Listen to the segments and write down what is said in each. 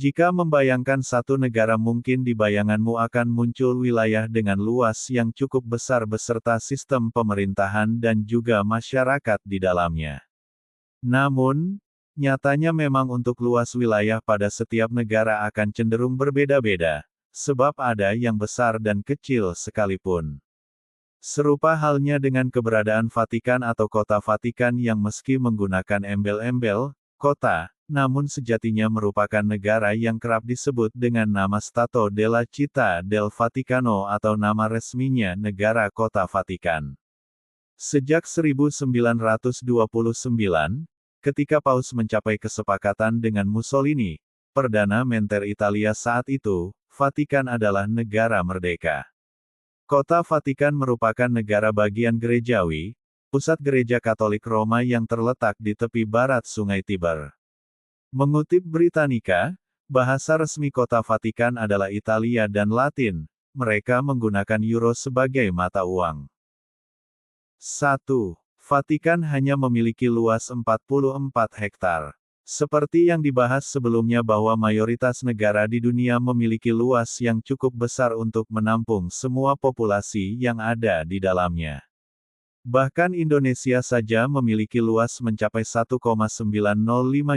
Jika membayangkan satu negara mungkin di bayanganmu akan muncul wilayah dengan luas yang cukup besar beserta sistem pemerintahan dan juga masyarakat di dalamnya. Namun, nyatanya memang untuk luas wilayah pada setiap negara akan cenderung berbeda-beda, sebab ada yang besar dan kecil sekalipun. Serupa halnya dengan keberadaan Vatikan atau kota Vatikan yang meski menggunakan embel-embel, kota, namun sejatinya merupakan negara yang kerap disebut dengan nama Stato della Città del Vaticano atau nama resminya Negara Kota Vatikan. Sejak 1929, ketika Paus mencapai kesepakatan dengan Mussolini, Perdana Menteri Italia saat itu, Vatikan adalah negara merdeka. Kota Vatikan merupakan negara bagian gerejawi, pusat gereja Katolik Roma yang terletak di tepi barat Sungai Tiber. Mengutip Britannica, bahasa resmi kota Vatikan adalah Italia dan Latin, mereka menggunakan euro sebagai mata uang. 1. Vatikan hanya memiliki luas 44 hektar. Seperti yang dibahas sebelumnya bahwa mayoritas negara di dunia memiliki luas yang cukup besar untuk menampung semua populasi yang ada di dalamnya. Bahkan Indonesia saja memiliki luas mencapai 1,905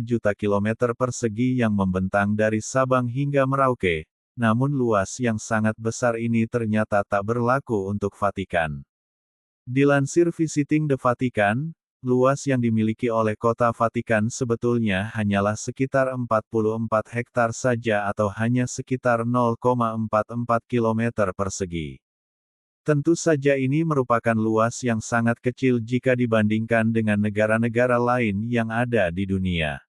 juta kilometer persegi yang membentang dari Sabang hingga Merauke, namun luas yang sangat besar ini ternyata tak berlaku untuk Vatikan. Dilansir Visiting the Vatican, luas yang dimiliki oleh kota Vatikan sebetulnya hanyalah sekitar 44 hektar saja atau hanya sekitar 0,44 km persegi. Tentu saja ini merupakan luas yang sangat kecil jika dibandingkan dengan negara-negara lain yang ada di dunia.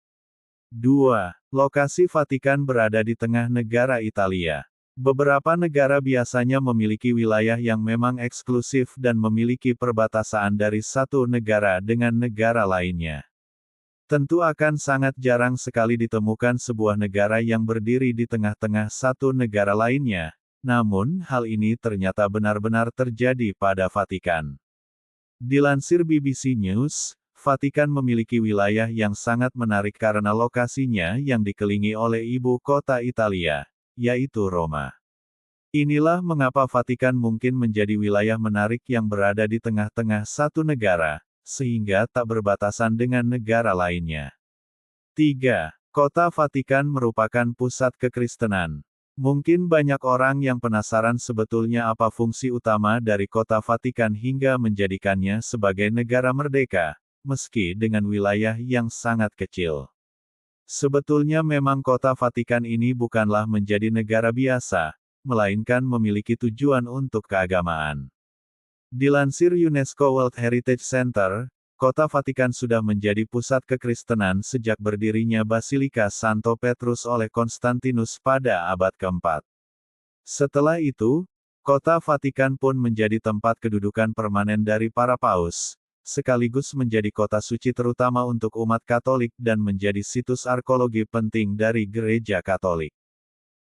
2. Lokasi Vatikan berada di tengah negara Italia. Beberapa negara biasanya memiliki wilayah yang memang eksklusif dan memiliki perbatasan dari satu negara dengan negara lainnya. Tentu akan sangat jarang sekali ditemukan sebuah negara yang berdiri di tengah-tengah satu negara lainnya, namun hal ini ternyata benar-benar terjadi pada Vatikan. Dilansir BBC News, Vatikan memiliki wilayah yang sangat menarik karena lokasinya yang dikelilingi oleh ibu kota Italia, yaitu Roma. Inilah mengapa Vatikan mungkin menjadi wilayah menarik yang berada di tengah-tengah satu negara, sehingga tak berbatasan dengan negara lainnya. 3. Kota Vatikan merupakan pusat kekristenan. Mungkin banyak orang yang penasaran sebetulnya apa fungsi utama dari kota Vatikan hingga menjadikannya sebagai negara merdeka, meski dengan wilayah yang sangat kecil. Sebetulnya memang kota Vatikan ini bukanlah menjadi negara biasa, melainkan memiliki tujuan untuk keagamaan. Dilansir UNESCO World Heritage Center, kota Vatikan sudah menjadi pusat kekristenan sejak berdirinya Basilika Santo Petrus oleh Konstantinus pada abad ke-4. Setelah itu, kota Vatikan pun menjadi tempat kedudukan permanen dari para paus, sekaligus menjadi kota suci terutama untuk umat Katolik dan menjadi situs arkeologi penting dari Gereja Katolik.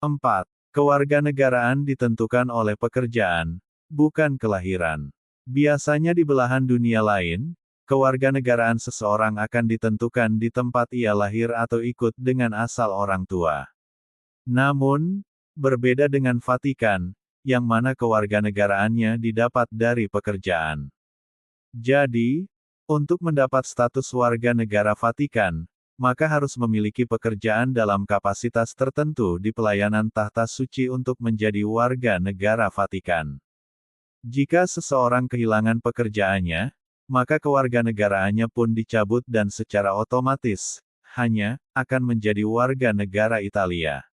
4. Kewarganegaraan ditentukan oleh pekerjaan, bukan kelahiran. Biasanya di belahan dunia lain, kewarganegaraan seseorang akan ditentukan di tempat ia lahir atau ikut dengan asal orang tua. Namun, berbeda dengan Vatikan, yang mana kewarganegaraannya didapat dari pekerjaan. Jadi, untuk mendapat status warga negara Vatikan, maka harus memiliki pekerjaan dalam kapasitas tertentu di pelayanan tahta suci untuk menjadi warga negara Vatikan. Jika seseorang kehilangan pekerjaannya, maka kewarganegaraannya pun dicabut dan secara otomatis, hanya, akan menjadi warga negara Italia.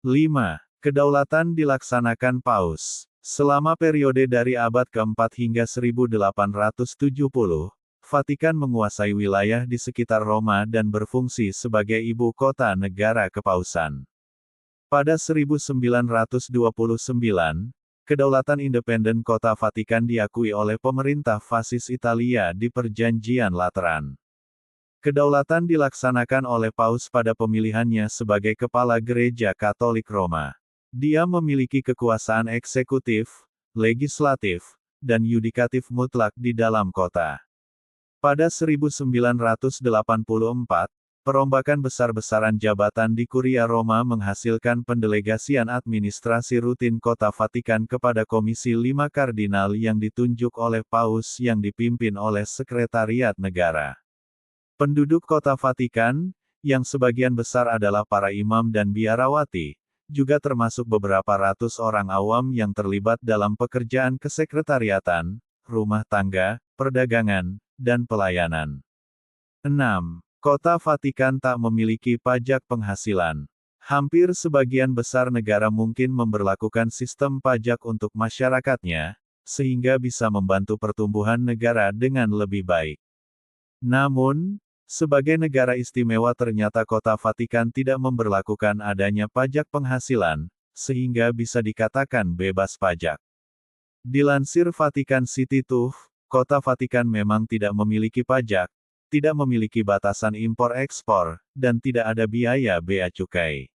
5. Kedaulatan dilaksanakan Paus. Selama periode dari abad ke-4 hingga 1870, Vatikan menguasai wilayah di sekitar Roma dan berfungsi sebagai ibu kota negara kepausan. Pada 1929, kedaulatan independen kota Vatikan diakui oleh pemerintah fasis Italia di Perjanjian Lateran. Kedaulatan dilaksanakan oleh Paus pada pemilihannya sebagai Kepala Gereja Katolik Roma. Dia memiliki kekuasaan eksekutif, legislatif, dan yudikatif mutlak di dalam kota. Pada 1984, perombakan besar-besaran jabatan di Kuria Roma menghasilkan pendelegasian administrasi rutin kota Vatikan kepada Komisi 5 Kardinal yang ditunjuk oleh Paus yang dipimpin oleh Sekretariat Negara. Penduduk kota Vatikan, yang sebagian besar adalah para imam dan biarawati, juga termasuk beberapa ratus orang awam yang terlibat dalam pekerjaan kesekretariatan, rumah tangga, perdagangan, dan pelayanan. 6. Kota Vatikan tak memiliki pajak penghasilan. Hampir sebagian besar negara mungkin memberlakukan sistem pajak untuk masyarakatnya, sehingga bisa membantu pertumbuhan negara dengan lebih baik. Namun, sebagai negara istimewa ternyata kota Vatikan tidak memberlakukan adanya pajak penghasilan, sehingga bisa dikatakan bebas pajak. Dilansir Vatican City Tooth, kota Vatikan memang tidak memiliki pajak, tidak memiliki batasan impor-ekspor, dan tidak ada biaya bea cukai.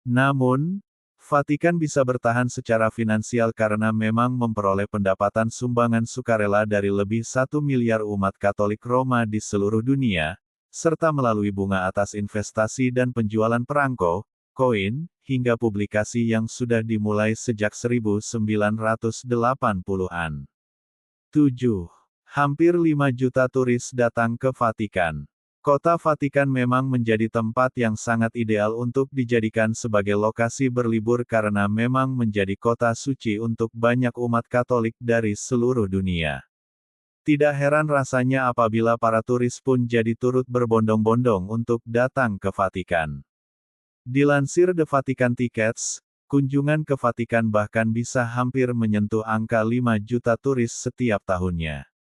Namun, Vatikan bisa bertahan secara finansial karena memang memperoleh pendapatan sumbangan sukarela dari lebih 1 miliar umat Katolik Roma di seluruh dunia, serta melalui bunga atas investasi dan penjualan perangko, koin, hingga publikasi yang sudah dimulai sejak 1980-an. 7. Hampir 5 juta turis datang ke Vatikan. Kota Vatikan memang menjadi tempat yang sangat ideal untuk dijadikan sebagai lokasi berlibur karena memang menjadi kota suci untuk banyak umat Katolik dari seluruh dunia. Tidak heran rasanya apabila para turis pun jadi turut berbondong-bondong untuk datang ke Vatikan. Dilansir The Vatican Tickets, kunjungan ke Vatikan bahkan bisa hampir menyentuh angka 5 juta turis setiap tahunnya.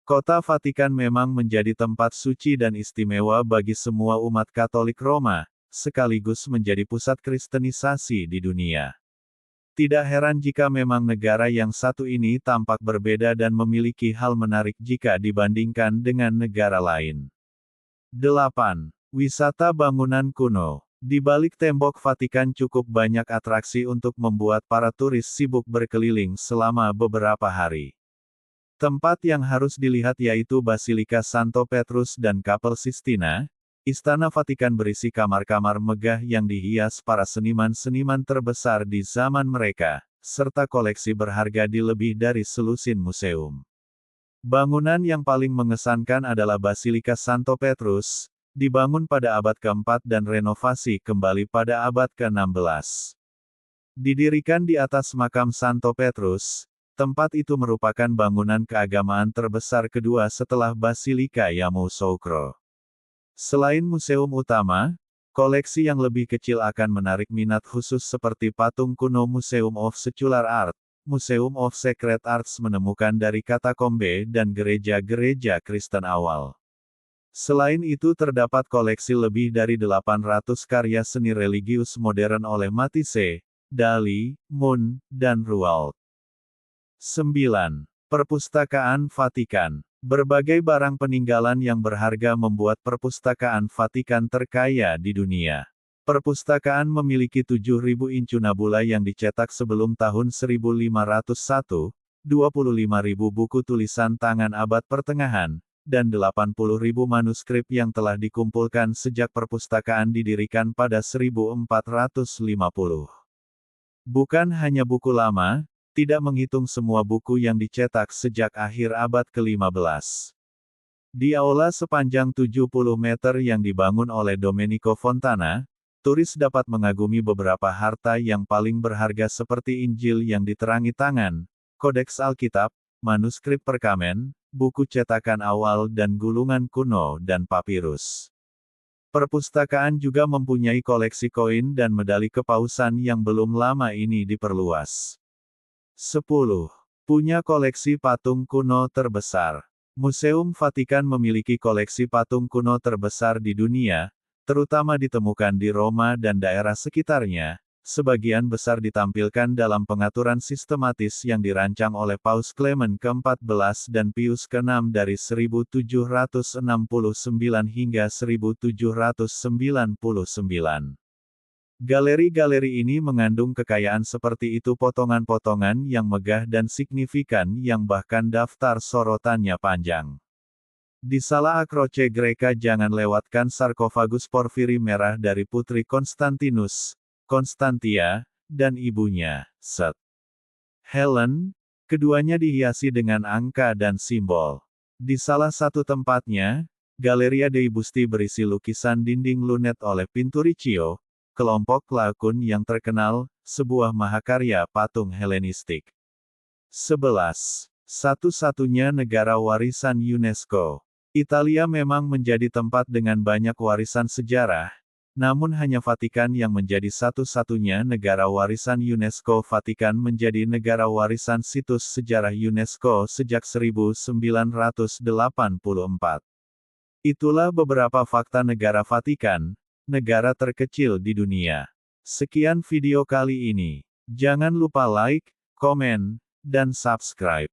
Kota Vatikan memang menjadi tempat suci dan istimewa bagi semua umat Katolik Roma, sekaligus menjadi pusat kristenisasi di dunia. Tidak heran jika memang negara yang satu ini tampak berbeda dan memiliki hal menarik jika dibandingkan dengan negara lain. 8. Wisata bangunan kuno. Di balik tembok Vatikan cukup banyak atraksi untuk membuat para turis sibuk berkeliling selama beberapa hari. Tempat yang harus dilihat yaitu Basilika Santo Petrus dan Kapel Sistina. Istana Vatikan berisi kamar-kamar megah yang dihias para seniman-seniman terbesar di zaman mereka, serta koleksi berharga di lebih dari selusin museum. Bangunan yang paling mengesankan adalah Basilika Santo Petrus, dibangun pada abad ke-4 dan renovasi kembali pada abad ke-16. Didirikan di atas makam Santo Petrus, tempat itu merupakan bangunan keagamaan terbesar kedua setelah Basilika Yamoussoukro. Selain museum utama, koleksi yang lebih kecil akan menarik minat khusus seperti patung kuno Museum of Secular Art, Museum of Sacred Arts menemukan dari katakombe dan gereja-gereja Kristen awal. Selain itu terdapat koleksi lebih dari 800 karya seni religius modern oleh Matisse, Dali, Munch, dan Rouault. 9. Perpustakaan Vatikan. Berbagai barang peninggalan yang berharga membuat perpustakaan Vatikan terkaya di dunia. Perpustakaan memiliki 7.000 incunabula yang dicetak sebelum tahun 1501, 25.000 buku tulisan tangan abad pertengahan, dan 80.000 manuskrip yang telah dikumpulkan sejak perpustakaan didirikan pada 1450. Bukan hanya buku lama, tidak menghitung semua buku yang dicetak sejak akhir abad ke-15. Di aula sepanjang 70 meter yang dibangun oleh Domenico Fontana, turis dapat mengagumi beberapa harta yang paling berharga seperti Injil yang diterangi tangan, Kodeks Alkitab, manuskrip perkamen, buku cetakan awal dan gulungan kuno dan papirus. Perpustakaan juga mempunyai koleksi koin dan medali kepausan yang belum lama ini diperluas. 10. Punya koleksi patung kuno terbesar. Museum Vatikan memiliki koleksi patung kuno terbesar di dunia, terutama ditemukan di Roma dan daerah sekitarnya, sebagian besar ditampilkan dalam pengaturan sistematis yang dirancang oleh Paus Clement ke-14 dan Pius ke-6 dari 1769 hingga 1799. Galeri-galeri ini mengandung kekayaan seperti itu, potongan-potongan yang megah dan signifikan yang bahkan daftar sorotannya panjang. Di Sala Croce Greca jangan lewatkan sarkofagus porfiri merah dari Putri Konstantinus, Konstantia, dan ibunya, St. Helen. Keduanya dihiasi dengan angka dan simbol. Di salah satu tempatnya, Galleria dei Busti berisi lukisan dinding lunet oleh Pinturicchio, kelompok lakun yang terkenal, sebuah mahakarya patung Helenistik. 11. Satu-satunya negara warisan UNESCO. Italia memang menjadi tempat dengan banyak warisan sejarah, namun hanya Vatikan yang menjadi satu-satunya negara warisan UNESCO. Vatikan menjadi negara warisan situs sejarah UNESCO sejak 1984. Itulah beberapa fakta negara Vatikan, negara terkecil di dunia. Sekian video kali ini. Jangan lupa like, komen, dan subscribe.